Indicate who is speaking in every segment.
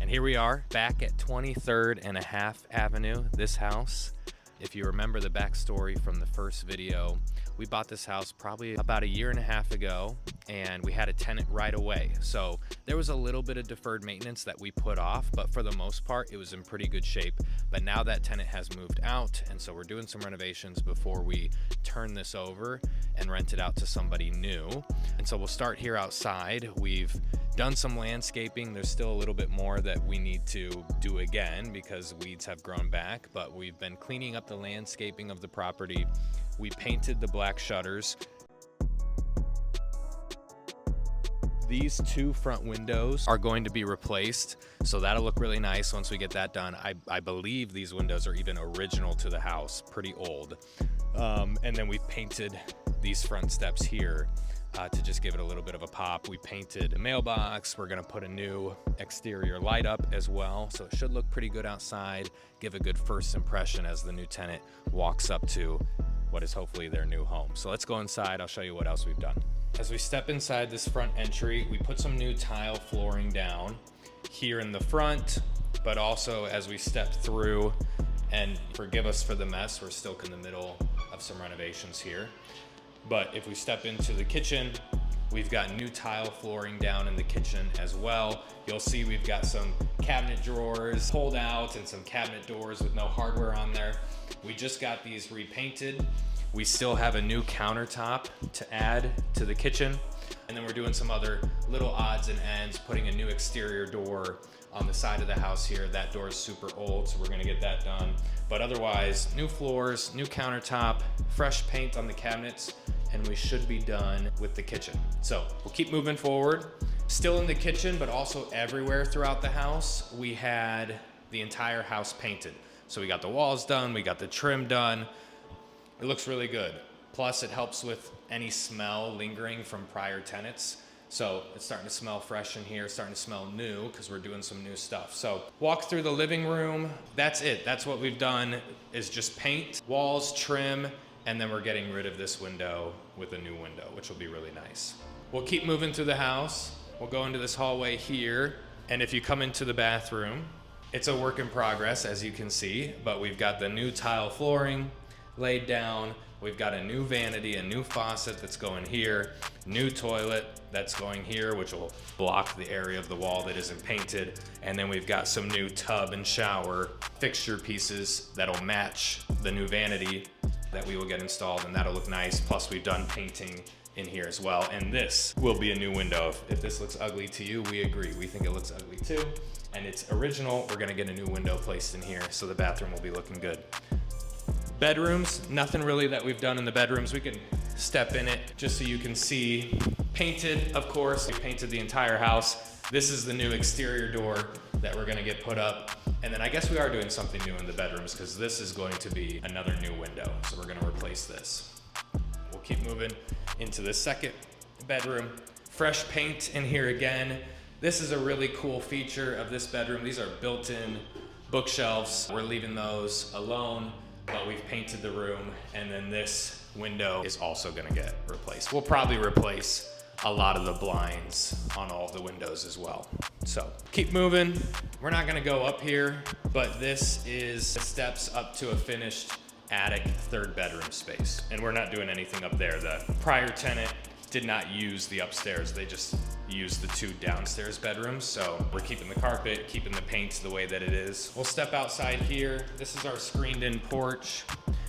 Speaker 1: And here we are back at 23rd and a half Avenue, this house. If you remember the backstory from the first video, we bought this house probably about a year and a half ago, and we had a tenant right away. So there was a little bit of deferred maintenance that we put off, but for the most part, it was in pretty good shape. But now that tenant has moved out, and so we're doing some renovations before we turn this over and rent it out to somebody new. And so we'll start here outside. We've done some landscaping. There's still a little bit more that we need to do again because weeds have grown back, but we've been cleaning up the landscaping of the property. We painted the black shutters. These two front windows are going to be replaced, so that'll look really nice once we get that done. I believe these windows are even original to the house, pretty old. And then we painted these front steps here to just give it a little bit of a pop. We painted the mailbox. We're gonna put a new exterior light up as well, so it should look pretty good outside, give a good first impression as the new tenant walks up to what is hopefully their new home. So let's go inside. I'll show you what else we've done. As we step inside this front entry, we put some new tile flooring down here in the front, but also as we step through, and forgive us for the mess, we're still in the middle of some renovations here. But if we step into the kitchen, we've got new tile flooring down in the kitchen as well. You'll see we've got some cabinet drawers pulled out and some cabinet doors with no hardware on there. We just got these repainted. We still have a new countertop to add to the kitchen. And then we're doing some other little odds and ends, putting a new exterior door on the side of the house here. That door is super old, so we're gonna get that done. But otherwise, new floors, new countertop, fresh paint on the cabinets, and we should be done with the kitchen. So we'll keep moving forward. Still in the kitchen, but also everywhere throughout the house, we had the entire house painted. So we got the walls done, we got the trim done. It looks really good. Plus it helps with any smell lingering from prior tenants. So it's starting to smell fresh in here, starting to smell new because we're doing some new stuff. So walk through the living room. That's it. That's what we've done, is just paint, walls, trim, and then we're getting rid of this window with a new window, which will be really nice. We'll keep moving through the house. We'll go into this hallway here. And if you come into the bathroom, it's a work in progress, as you can see, but we've got the new tile flooring laid down. We've got a new vanity, a new faucet that's going here, new toilet that's going here, which will block the area of the wall that isn't painted. And then we've got some new tub and shower fixture pieces that'll match the new vanity that we will get installed, and that'll look nice. Plus we've done painting in here as well. And this will be a new window. If this looks ugly to you, we agree. We think it looks ugly too. And it's original. We're gonna get a new window placed in here, so the bathroom will be looking good. Bedrooms, nothing really that we've done in the bedrooms. We can step in it just so you can see. Painted, of course. We painted the entire house. This is the new exterior door that we're gonna get put up. And then I guess we are doing something new in the bedrooms because this is going to be another new window. So we're gonna replace this. We'll keep moving into the second bedroom. Fresh paint in here again. This is a really cool feature of this bedroom. These are built-in bookshelves. We're leaving those alone, but we've painted the room, and then this window is also gonna get replaced. We'll probably replace a lot of the blinds on all of the windows as well. So keep moving. We're not gonna go up here, but this is the steps up to a finished attic third bedroom space. And we're not doing anything up there. The prior tenant did not use the upstairs. They just used the two downstairs bedrooms. So we're keeping the carpet, keeping the paint the way that it is. We'll step outside here. This is our screened in porch.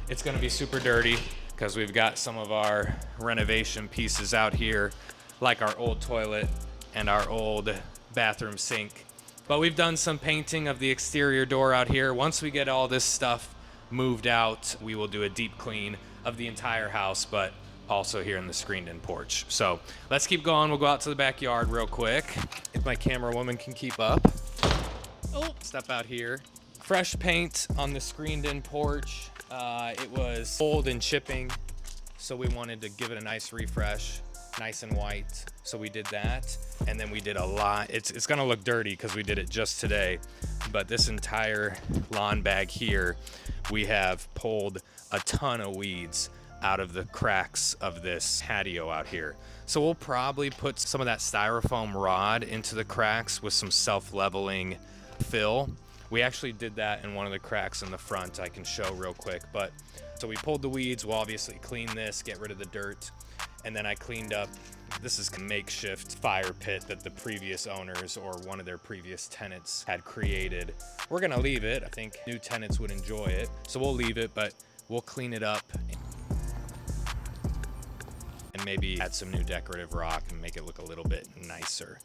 Speaker 1: It's gonna be super dirty because we've got some of our renovation pieces out here, like our old toilet and our old bathroom sink. But we've done some painting of the exterior door out here. Once we get all this stuff moved out, we will do a deep clean of the entire house, but also here in the screened in porch. So let's keep going. We'll go out to the backyard real quick, if my camera woman can keep up. Oh, step out here. Fresh paint on the screened in porch. It was old and chipping, so we wanted to give it a nice refresh, nice and white. So we did that, and then we did a lot. It's gonna look dirty because we did it just today, but this entire lawn bag here, we have pulled a ton of weeds out of the cracks of this patio out here. So we'll probably put some of that styrofoam rod into the cracks with some self-leveling fill. We actually did that in one of the cracks in the front. I can show real quick. But so we pulled the weeds. We'll obviously clean this, get rid of the dirt. And then I cleaned up, this is a makeshift fire pit that the previous owners or one of their previous tenants had created. We're gonna leave it. I think new tenants would enjoy it. So we'll leave it, but we'll clean it up and maybe add some new decorative rock and make it look a little bit nicer.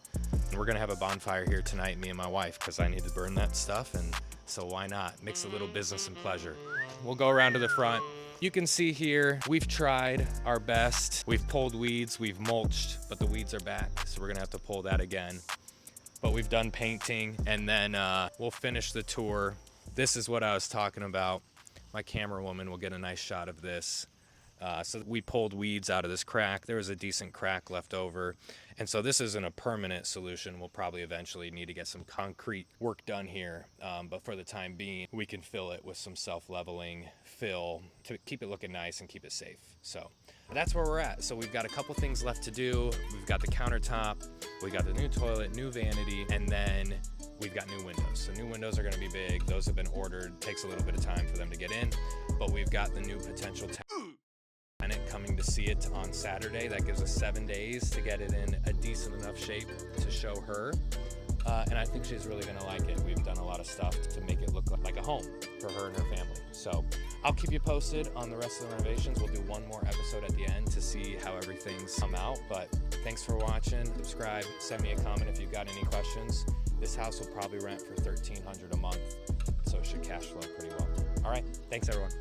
Speaker 1: And we're gonna have a bonfire here tonight, me and my wife, because I need to burn that stuff, and so why not? Mix a little business and pleasure. We'll go around to the front. You can see here, we've tried our best. We've pulled weeds, we've mulched, but the weeds are back, so we're gonna have to pull that again. But we've done painting, and then we'll finish the tour. This is what I was talking about. My camera woman will get a nice shot of this. So we pulled weeds out of this crack. There was a decent crack left over. And so this isn't a permanent solution. We'll probably eventually need to get some concrete work done here. But for the time being, we can fill it with some self-leveling fill to keep it looking nice and keep it safe. So that's where we're at. So we've got a couple things left to do. We've got the countertop, we got the new toilet, new vanity, and then we've got new windows. So new windows are gonna be big. Those have been ordered. Takes a little bit of time for them to get in, but we've got the new potential tenant coming to see it on Saturday. That gives us 7 days to get it in a decent enough shape to show her. And I think she's really gonna like it. We've done a lot of stuff to make it look like a home for her and her family. So I'll keep you posted on the rest of the renovations. We'll do one more episode at the end to see how everything's come out. But thanks for watching. Subscribe, send me a comment if you've got any questions. This house will probably rent for $1,300 a month, so it should cash flow pretty well. All right, thanks everyone.